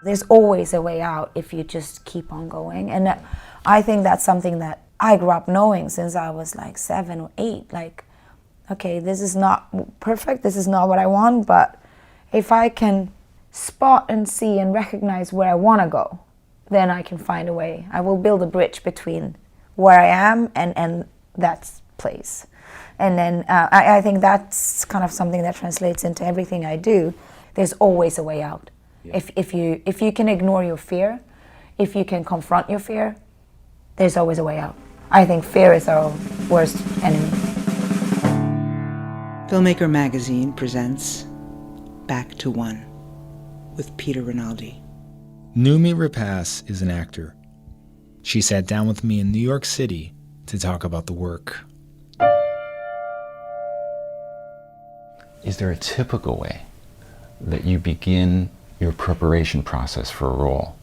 There's always a way out if you just keep on going. And I think that's something that I grew up knowing since I was like 7 or 8. Like, okay, this is not perfect, this is not what I want, but if I can spot and see and recognize where I want to go, then I can find a way. I will build a bridge between where I am and that place. And then I think that's kind of something that translates into everything I do. There's always a way out. Yeah. If you can ignore your fear, if you can confront your fear, there's always a way out. I think fear is our worst enemy. Filmmaker Magazine presents Back to One with Peter Rinaldi. Noomi Rapace is an actor. She sat down with me in New York City to talk about the work. Is there a typical way that you begin your preparation process for a role?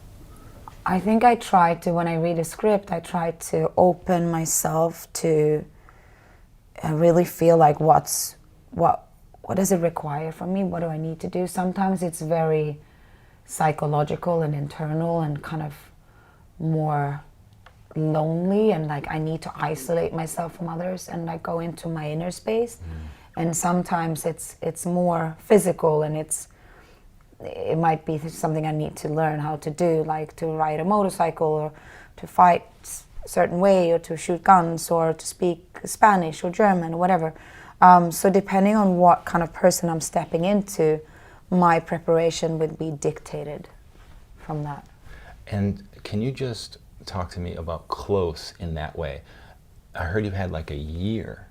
I think I try to, when I read a script, I try to open myself to really feel like what does it require from me? What do I need to do? Sometimes it's very psychological and internal and kind of more lonely, and like I need to isolate myself from others and like go into my inner space. And sometimes it's more physical, and it might be something I need to learn how to do, like to ride a motorcycle or to fight a certain way or to shoot guns or to speak Spanish or German or whatever. So depending on what kind of person I'm stepping into, my preparation would be dictated from that. And can you just talk to me about close in that way? I heard you had like a year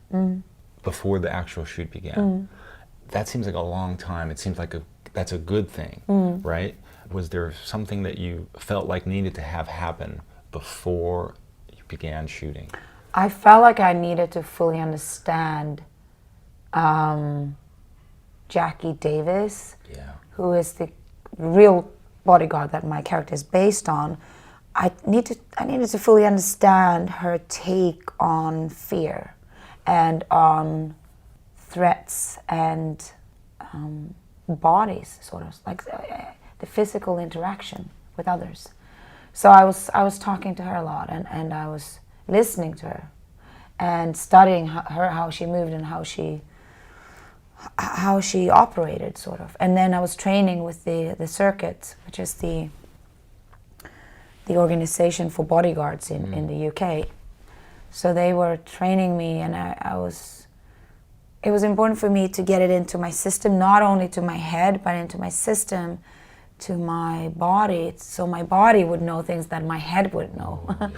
before the actual shoot began. That seems like a long time. It seems like that's a good thing, right? Was there something that you felt like needed to have happen before you began shooting? I felt like I needed to fully understand Jacquie Davis, who is the real bodyguard that my character is based on. I needed to fully understand her take on fear and on threats and bodies, sort of like the physical interaction with others. So I was talking to her a lot, and I was listening to her and studying her, how she moved and how she operated, sort of. And then I was training with the circuit, which is the organization for bodyguards in the UK. So they were training me, and it was important for me to get it into my system, not only to my head, but into my system, to my body, so my body would know things that my head wouldn't know.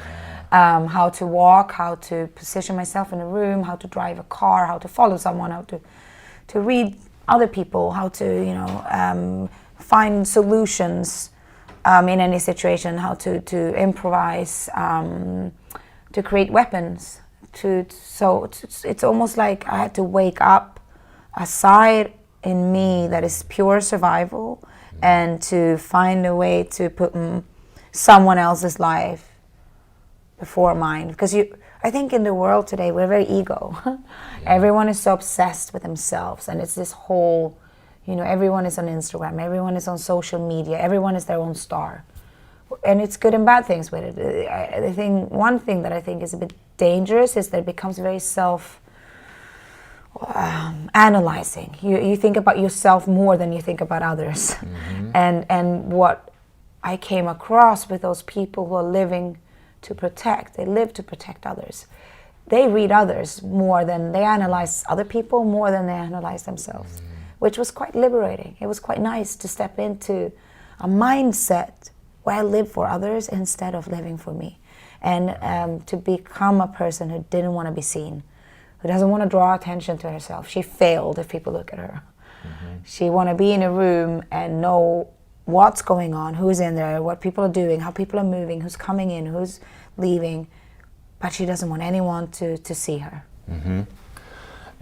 How to walk, how to position myself in a room, how to drive a car, how to follow someone, how to read other people, how to find solutions in any situation, how to improvise, to create weapons. So it's almost like I had to wake up a side in me that is pure survival, and to find a way to put someone else's life before mine. Because I think in the world today we're very ego. Everyone is so obsessed with themselves, and it's this whole, everyone is on Instagram, everyone is on social media, everyone is their own star. And it's good and bad things with it. I think one thing that I think is a bit dangerous is that it becomes very analyzing. You think about yourself more than you think about others. And what I came across with those people who are living to protect, they live to protect others. They read others more than they analyze other people, more than they analyze themselves, which was quite liberating. It was quite nice to step into a mindset where I live for others instead of living for me. And to become a person who didn't want to be seen, who doesn't want to draw attention to herself. She failed if people look at her. She want to be in a room and know what's going on, who's in there, what people are doing, how people are moving, who's coming in, who's leaving. But she doesn't want anyone to see her. And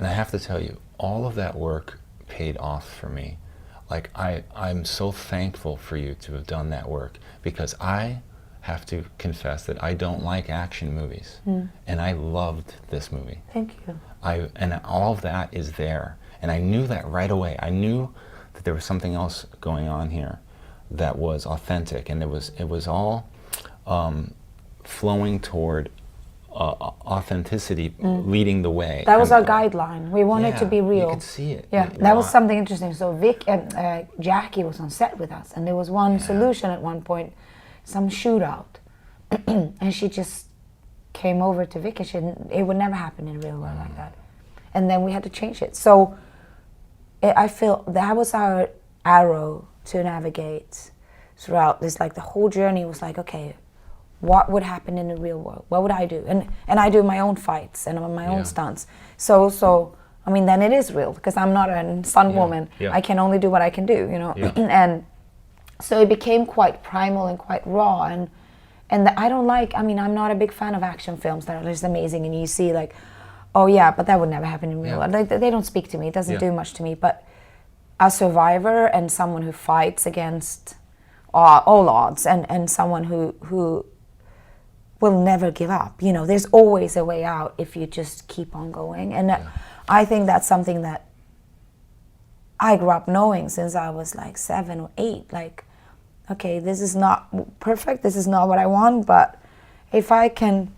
I have to tell you, all of that work paid off for me. Like, I'm so thankful for you to have done that work, because I have to confess that I don't like action movies. And I loved this movie. Thank you. And all of that is there. And I knew that right away. I knew that there was something else going on here. that was authentic, and it was all flowing toward authenticity, leading the way. That was our guideline. We wanted to be real. You could see it. Yeah, that was something interesting. So Jacquie was on set with us, and there was one solution at one point, some shootout, and she just came over to Vicky. It would never happen in real world like that, and then we had to change it. So I feel that was our arrow to navigate throughout this. Like the whole journey was like, okay, what would happen in the real world? What would I do? And I do my own fights and my own stunts. So I mean, then it is real because I'm not a stunt woman. Yeah. I can only do what I can do, you know. Yeah. And so it became quite primal and quite raw. And I don't like. I mean, I'm not a big fan of action films that are just amazing and you see like, oh yeah, but that would never happen in real life. Like, they don't speak to me. It doesn't do much to me. But a survivor and someone who fights against all odds and someone who will never give up. You know, there's always a way out if you just keep on going. And I think that's something that I grew up knowing since I was like 7 or 8. Like, okay, this is not perfect. This is not what I want. But if I can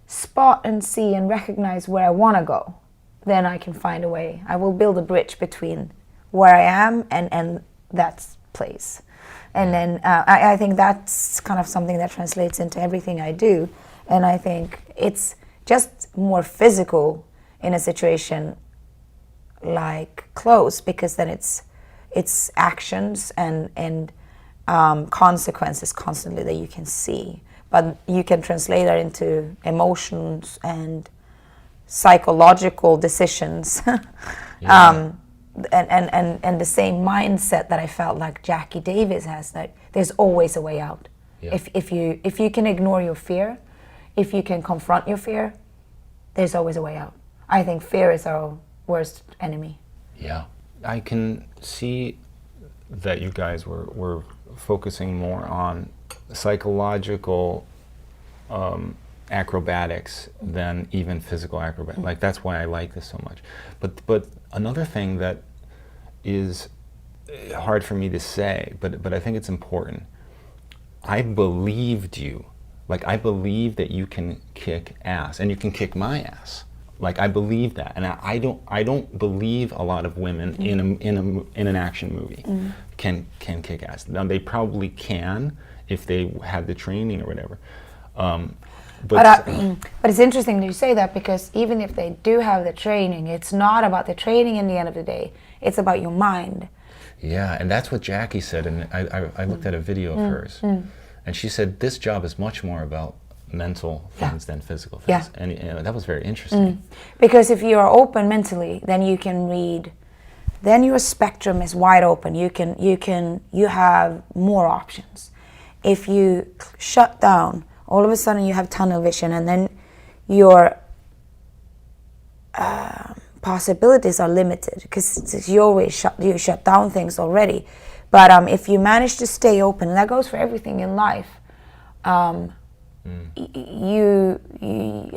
spot and see and recognize where I want to go, then I can find a way. I will build a bridge between where I am and that place. And then I think that's kind of something that translates into everything I do. And I think it's just more physical in a situation like close, because then it's actions and consequences constantly that you can see. But you can translate that into emotions and psychological decisions. And the same mindset that I felt like Jacquie Davis has, that there's always a way out. Yeah. If you can ignore your fear, if you can confront your fear, there's always a way out. I think fear is our worst enemy. Yeah, I can see that you guys were focusing more on psychological acrobatics than even physical acrobatics. Like, that's why I like this so much. But another thing that is hard for me to say, but I think it's important. I believed you. Like, I believe that you can kick ass, and you can kick my ass. Like, I believe that, and I don't believe a lot of women in an action movie can kick ass. Now, they probably can if they had the training or whatever. But it's interesting that you say that, because even if they do have the training, it's not about the training in the end of the day. It's about your mind. Yeah, and that's what Jacquie said, and I looked at a video of hers, and she said this job is much more about mental things than physical things. And that was very interesting. Because if you are open mentally, then you can read, then your spectrum is wide open. You have more options. If you shut down, all of a sudden you have tunnel vision, and then your possibilities are limited, because you always shut down things already. But if you manage to stay open, and that goes for everything in life, I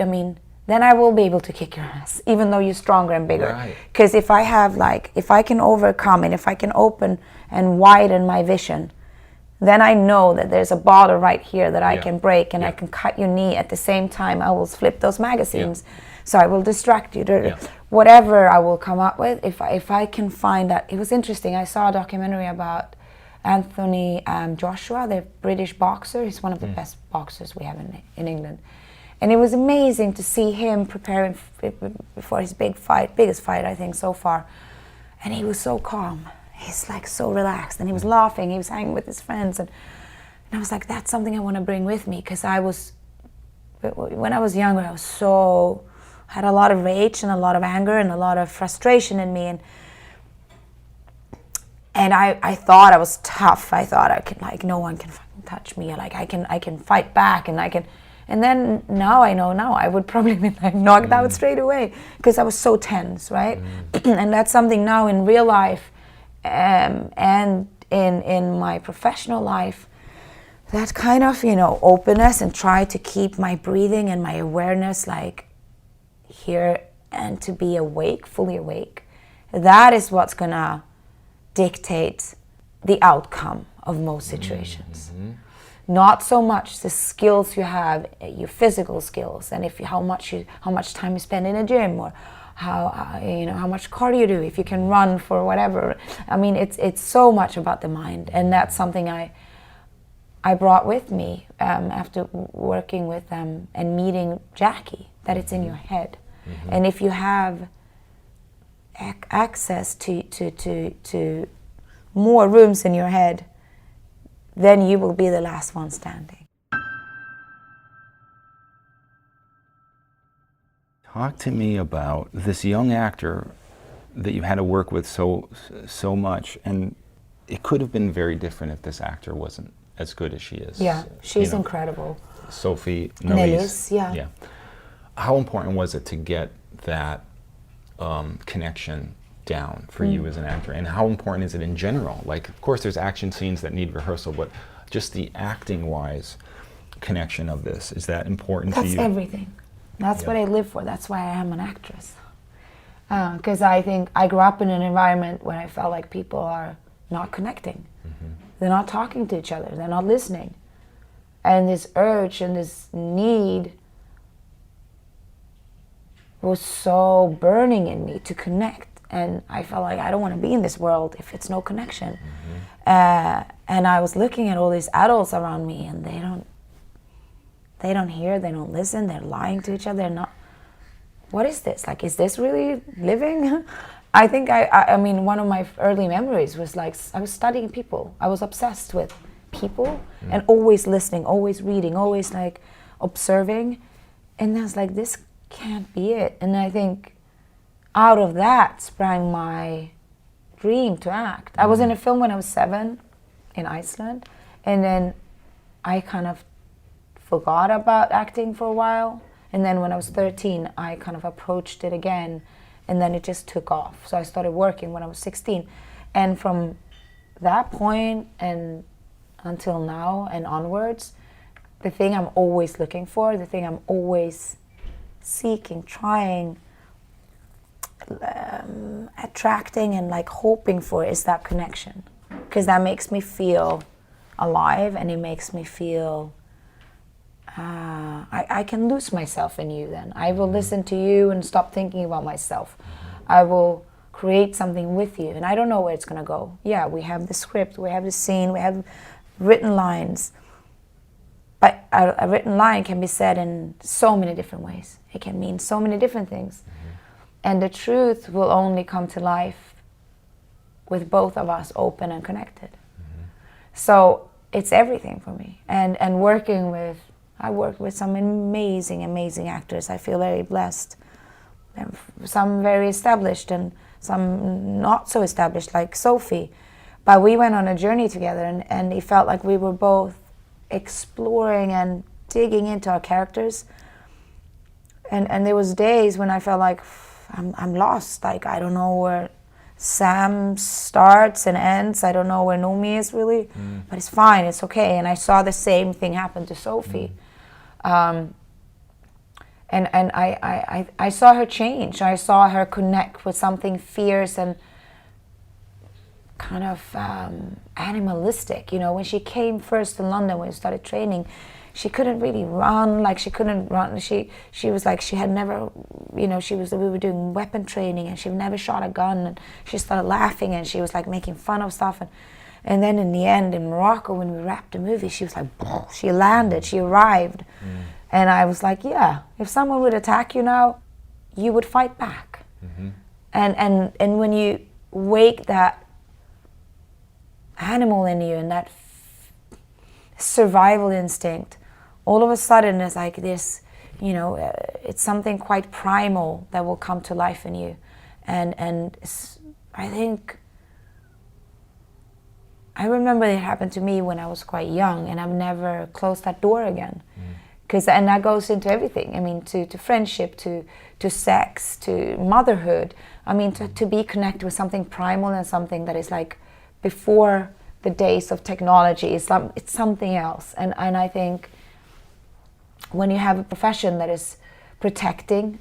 mean, then I will be able to kick your ass, even though you're stronger and bigger. Because if I can overcome, and if I can open and widen my vision, then I know that there's a bottle right here that I can break, and I can cut your knee at the same time. I will flip those magazines. So I will distract you. Whatever I will come up with, if I can find that. It was interesting. I saw a documentary about Anthony Joshua, the British boxer. He's one of the best boxers we have in England. And it was amazing to see him preparing for his biggest fight I think so far. And he was so calm. He's like so relaxed, and he was laughing. He was hanging with his friends, and I was like, that's something I want to bring with me, because when I was younger, had a lot of rage and a lot of anger and a lot of frustration in me, and I thought I was tough. I thought I could, like, no one can fucking touch me. Like, I can fight back, and then now I know I would probably be like knocked out straight away, because I was so tense, right? And that's something now in real life. And in my professional life, that kind of, openness, and try to keep my breathing and my awareness like here, and to be awake, fully awake, that is what's gonna dictate the outcome of most situations. Not so much the skills you have, your physical skills, and how much time you spend in a gym, or how much cardio you do, if you can run for whatever. I mean, it's so much about the mind, and that's something I brought with me after working with them and meeting Jacquie, that it's in your head. And if you have access to more rooms in your head, then you will be the last one standing. Talk to me about this young actor that you had to work with so much, and it could have been very different if this actor wasn't as good as she is. Yeah, she's incredible. Sophie Nellis, yeah. How important was it to get that connection down for you as an actor, and how important is it in general? Like, of course there's action scenes that need rehearsal, but just the acting wise connection of this, is that important to you? That's everything. That's what I live for. That's why I am an actress, because I think I grew up in an environment where I felt like people are not connecting. They're not talking to each other, they're not listening, and this urge and this need was so burning in me to connect. And I felt like I don't want to be in this world if it's no connection. And I was looking at all these adults around me, and they don't hear, they don't listen, they're lying to each other. They're not. What is this? Like, is this really living? I think I mean, one of my early memories was like, I was studying people. I was obsessed with people and always listening, always reading, always like observing. And I was like, this can't be it. And I think out of that sprang my dream to act. I was in a film when I was 7 in Iceland, and then I kind of forgot about acting for a while, and then when I was 13 I kind of approached it again, and then it just took off. So I started working when I was 16, and from that point and until now and onwards, the thing I'm always looking for, the thing I'm always seeking, trying, attracting and like hoping for is that connection, because that makes me feel alive, and it makes me feel I can lose myself in you. Then I will listen to you and stop thinking about myself. I will create something with you, and I don't know where it's gonna go. Yeah, we have the script, we have the scene, we have written lines, but a written line can be said in so many different ways. It can mean so many different things. And the truth will only come to life with both of us open and connected. So it's everything for me. And I work with some amazing actors. I feel very blessed. Some very established and some not so established, like Sophie. But we went on a journey together, and it felt like we were both exploring and digging into our characters. And there was days when I felt like I'm lost. Like, I don't know where Sam starts and ends. I don't know where Noomi is really, but it's fine. It's okay. And I saw the same thing happen to Sophie, and I saw her change. I saw her connect with something fierce and kind of animalistic. You know, when she came first to London, when we started training, she couldn't really run. Like, she couldn't run. She was like, she had never, you know, we were doing weapon training, and she never shot a gun, and she started laughing, and she was like making fun of stuff, and then in the end in Morocco, when we wrapped the movie, she was like, she landed, she arrived. And I was like, yeah, if someone would attack you now, you would fight back. And when you wake that animal in you and that survival instinct, all of a sudden it's like this, you know, it's something quite primal that will come to life in you. And I think, I remember it happened to me when I was quite young, and I've never closed that door again. And that goes into everything. I mean, to friendship, to sex, to motherhood. I mean, to be connected with something primal and something that is like before the days of technology. It's something else. And I think when you have a profession that is protecting,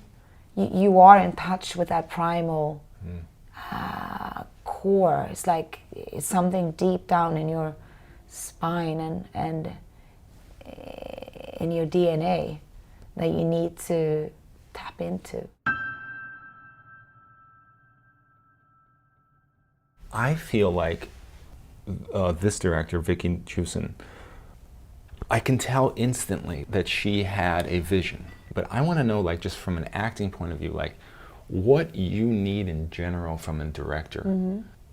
you are in touch with that primal core. It's like it's something deep down in your spine and in your DNA that you need to tap into. I feel like this director, Vicky Jewson, I can tell instantly that she had a vision. But I want to know, like, just from an acting point of view, like, what you need in general from a director.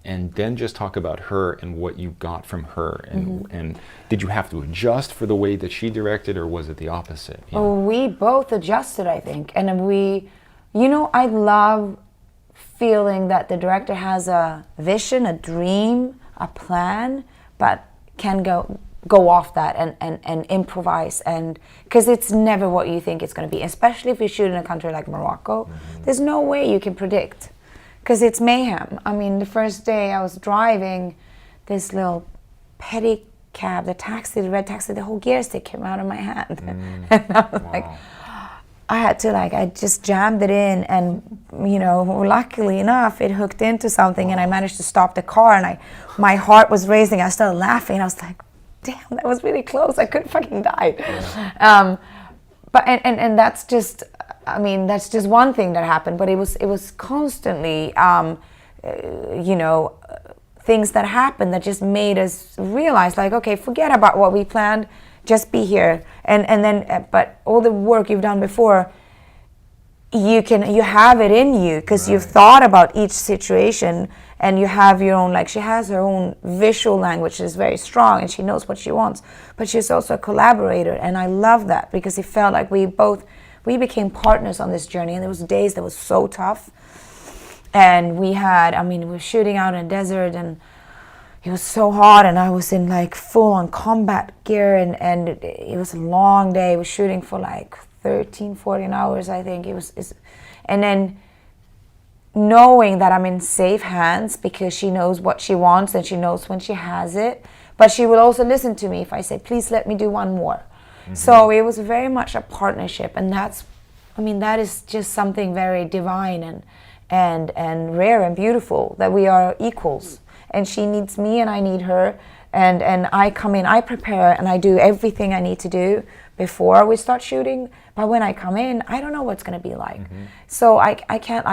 And then just talk about her and what you got from her. And did you have to adjust for the way that she directed, or was it the opposite? You know? Oh, we both adjusted, I think. And we, you know, I love feeling that the director has a vision, a dream, a plan, but can go off that and improvise, and because it's never what you think it's going to be, especially if you shoot in a country like Morocco. There's no way you can predict, because it's mayhem. I mean, the first day I was driving this little pedicab, the red taxi, the whole gear stick came out of my hand. And I was like, I had to, like, I just jammed it in, and, you know, luckily enough, it hooked into something, and I managed to stop the car, and my heart was racing. I started laughing. I was like, damn, that was really close. I could fucking die. But that's just, I mean, that's just one thing that happened. But it was constantly, you know, things that happened that just made us realize, like, okay, forget about what we planned. Just be here. And then, but all the work you've done before, you have it in you, because you've thought about each situation, and you have your own, like, she has her own visual language that is very strong, and she knows what she wants, but she's also a collaborator, and I love that, because it felt like we became partners on this journey. And there was days that was so tough, and we were shooting out in a desert, and it was so hot, and I was in, like, full-on combat gear, and it was a long day. We were shooting for like 13, 14 hours, I think. And then knowing that I'm in safe hands, because she knows what she wants and she knows when she has it, but she will also listen to me if I say, please let me do one more. So it was very much a partnership, and that is just something very divine and rare and beautiful, that we are equals, and she needs me and I need her, and I come in, I prepare, and I do everything I need to do before we start shooting. But when I come in, I don't know what's going to be like. So I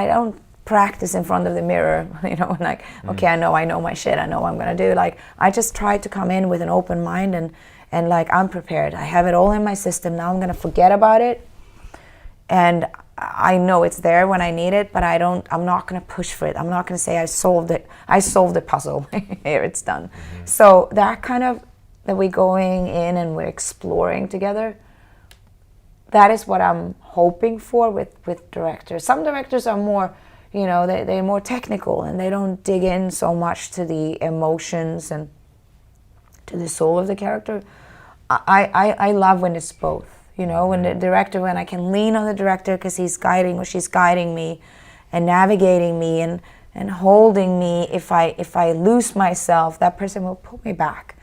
don't practice in front of the mirror, you know, like, okay, I know my shit, I know what I'm going to do. Like, I just try to come in with an open mind, and like, I'm prepared. I have it all in my system. Now I'm going to forget about it. And I know it's there when I need it, but I'm not going to push for it. I'm not going to say I solved it. I solved the puzzle. Here, it's done. So that kind of, that we're going in and we're exploring together, that is what I'm hoping for with directors. Some directors are more, you know, they're more technical, and they don't dig in so much to the emotions and to the soul of the character. I love when it's both, you know, when I can lean on the director, because he's guiding or she's guiding me and navigating me and holding me. If I lose myself, that person will pull me back.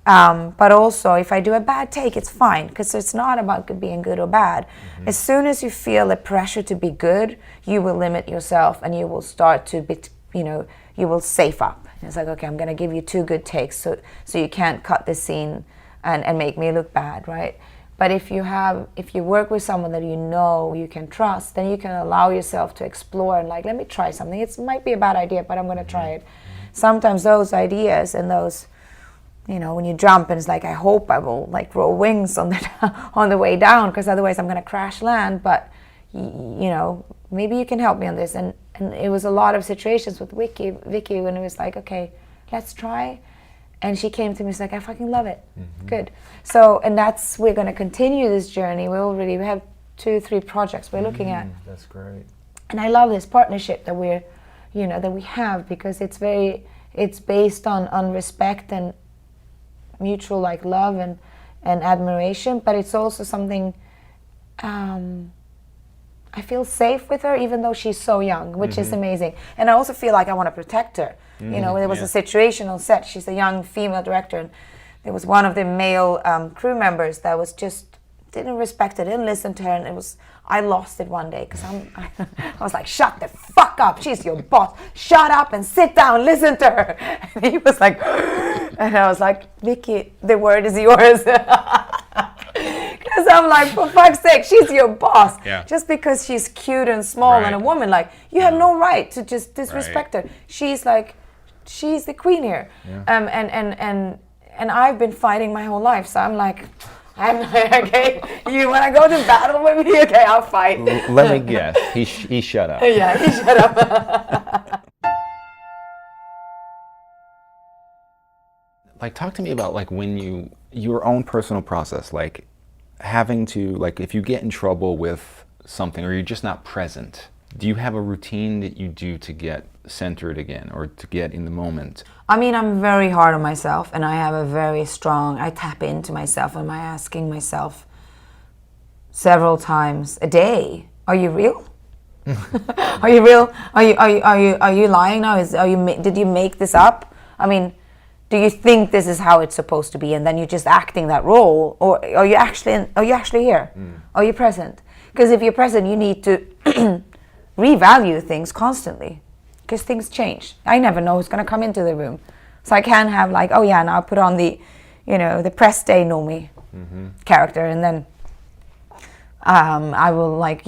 But also, if I do a bad take, it's fine, because it's not about being good or bad. As soon as you feel the pressure to be good, you will limit yourself, and you will start to be, you know, you will safe up. It's like, okay, I'm going to give you 2 good takes, so you can't cut this scene and make me look bad, right? But if you work with someone that you know you can trust, then you can allow yourself to explore and, like, let me try something. It might be a bad idea, but I'm going to try it. Sometimes those ideas and those, you know, when you jump and it's like, I hope I will, like, grow wings on the way down, because otherwise I'm going to crash land. But, you know, maybe you can help me on this. And it was a lot of situations with Vicky when it was like, okay, let's try. And she came to me, she's like, I fucking love it. Good. So, and we're going to continue this journey. We have 2-3 projects we're looking at. That's great. And I love this partnership that we have, because it's based on respect and mutual, like, love and admiration, but it's also something, I feel safe with her, even though she's so young, which is amazing. And I also feel like I want to protect her. You know, there was a situation on set. She's a young female director, and there was one of the male crew members that was just didn't respect her, didn't listen to her, and I lost it one day because I was like, shut the fuck up, she's your boss, shut up and sit down, listen to her. And he was like, and I was like, Vicky, the word is yours. Because I'm like, for fuck's sake, she's your boss. Yeah. Just because she's cute and small and a woman, like, you have no right to just disrespect her. She's like, she's the queen here. Yeah. And I've been fighting my whole life, so I'm like, okay, you want to go to battle with me? Okay, I'll fight. Let me guess. He shut up. Yeah, he shut up. Like, talk to me about like when your own personal process, like having to, like, if you get in trouble with something or you're just not present, do you have a routine that you do to get centered again or to get in the moment? I mean, I'm very hard on myself, and I have a very strong, I tap into myself, and I'm asking myself several times a day, are you real? Are you real? Are you lying now? Did you make this up? I mean, do you think this is how it's supposed to be, and then you're just acting that role, or are you actually here? Are you present? Because if you're present, you need to revalue things constantly, because things change. I never know who's going to come into the room, so I can't have like, oh yeah, now I'll put on the, the press day Noomi character, and then I will like,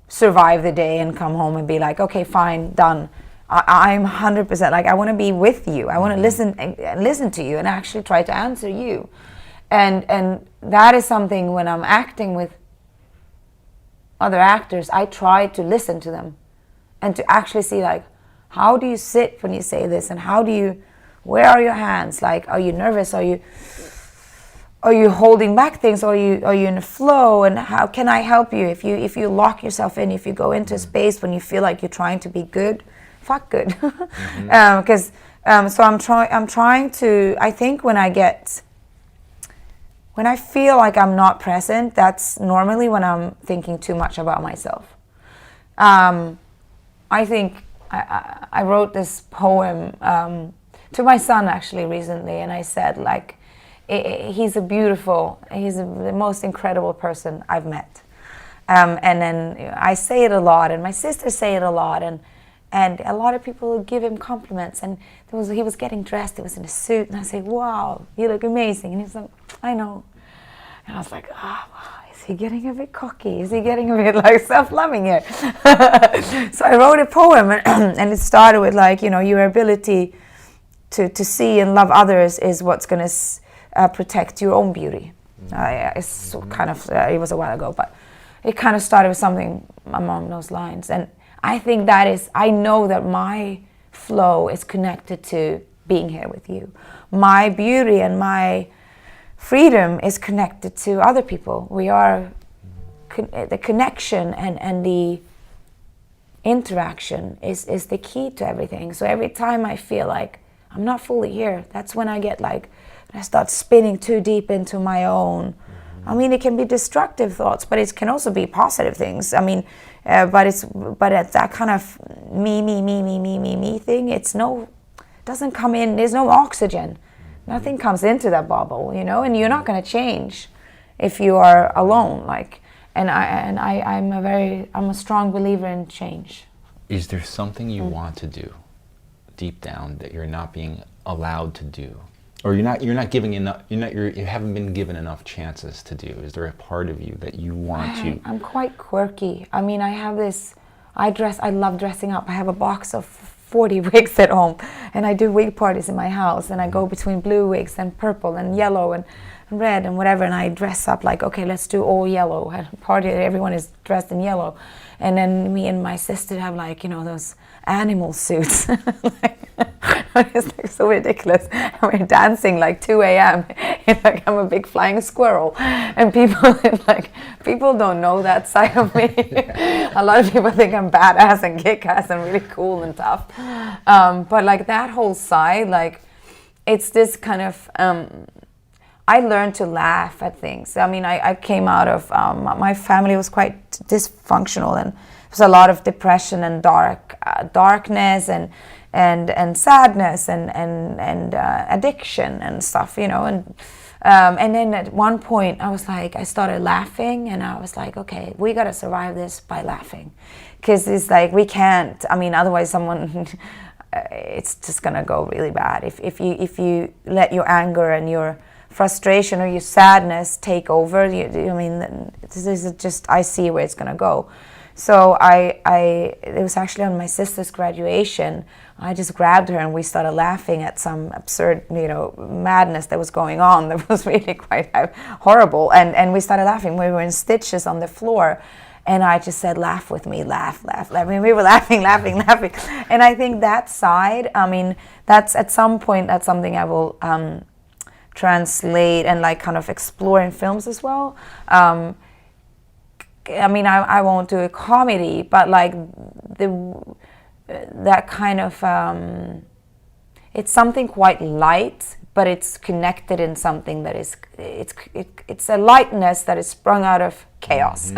survive the day and come home and be like, okay, fine, done. I'm 100% like, I want to be with you. I want to listen to you and actually try to answer you. And that is something when I'm acting with other actors, I try to listen to them and to actually see like, how do you sit when you say this, and where are your hands? Like, are you nervous? Are you holding back things? Are you in a flow? And how can I help you if you lock yourself in, if you go into a space when you feel like you're trying to be good? Fuck good. Because so I'm trying to, I think when I feel like I'm not present, that's normally when I'm thinking too much about myself. I think I wrote this poem to my son actually recently, and I said like, he's the most incredible person I've met. And then I say it a lot, and my sisters say it a lot, and a lot of people give him compliments, and he was getting dressed, he was in a suit, and I say, wow, you look amazing. And he's like, I know. And I was like, oh, is he getting a bit cocky? Is he getting a bit like self-loving here? So I wrote a poem, and it started with like, your ability to see and love others is what's going to protect your own beauty. It's kind of, it was a while ago, but it kind of started with something along those lines. And I think I know that my flow is connected to being here with you. My beauty and my freedom is connected to other people. We are, the connection and the interaction is the key to everything. So every time I feel like I'm not fully here, that's when I get like, I start spinning too deep into my own. I mean, it can be destructive thoughts, but it can also be positive things. I mean, but it's that kind of me thing. Doesn't come in. There's no oxygen. Nothing comes into that bubble, and you're not going to change if you are alone. Like, I'm a strong believer in change. Is there something you want to do deep down that you're not being allowed to do? Or you're not giving enough. You haven't been given enough chances to do. Is there a part of you that you want to? I'm quite quirky. I mean, I have this. I love dressing up. I have a box of 40 wigs at home, and I do wig parties in my house. And I go between blue wigs and purple and yellow and red and whatever. And I dress up like, okay, let's do all yellow. And party. Everyone is dressed in yellow, and then me and my sister have like those animal suits. It's like so ridiculous. We're dancing like 2 a.m. It's like I'm a big flying squirrel, and people don't know that side of me. A lot of people think I'm badass and kick-ass and really cool and tough, but like that whole side, like it's this kind of I learned to laugh at things. I mean, I came out of my family was quite dysfunctional, and there was a lot of depression and darkness and sadness and addiction and stuff, and And then at one point, I started laughing, and I was like, okay, we got to survive this by laughing. Because it's like, we can't, I mean, otherwise someone, it's just going to go really bad. If you let your anger and your frustration or your sadness take over, this is just, I see where it's going to go. So it was actually on my sister's graduation. I just grabbed her and we started laughing at some absurd, madness that was going on that was really quite horrible. And we started laughing. We were in stitches on the floor. And I just said, laugh with me, laugh, laugh, laugh. I mean, we were laughing. And I think that side, that's at some point, that's something I will translate and kind of explore in films as well. I won't do a comedy, but that kind of, it's something quite light, but it's connected in something that is, it's a lightness that is sprung out of chaos.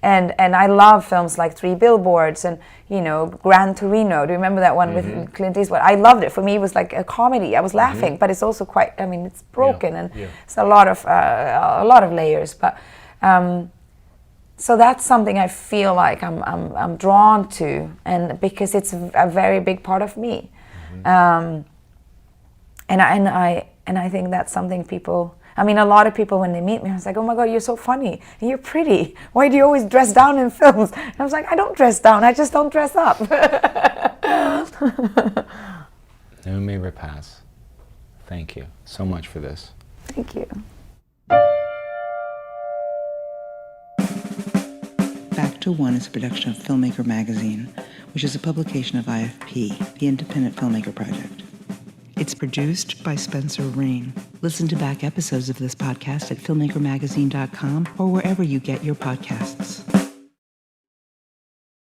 And I love films like 3 Billboards and, Gran Torino. Do you remember that one with Clint Eastwood? I loved it. For me, it was like a comedy. I was laughing, but it's also quite, it's broken and it's a lot of layers. But so that's something I feel like I'm drawn to, and because it's a very big part of me. And I think that's something people. A lot of people, when they meet me, I was like, oh my God, you're so funny. And you're pretty. Why do you always dress down in films? And I was like, I don't dress down. I just don't dress up. Noomi Rapace, thank you so much for this. Thank you. Back to One is a production of Filmmaker Magazine, which is a publication of IFP, the Independent Filmmaker Project. It's produced by Spencer Rain. Listen to back episodes of this podcast at filmmakermagazine.com or wherever you get your podcasts.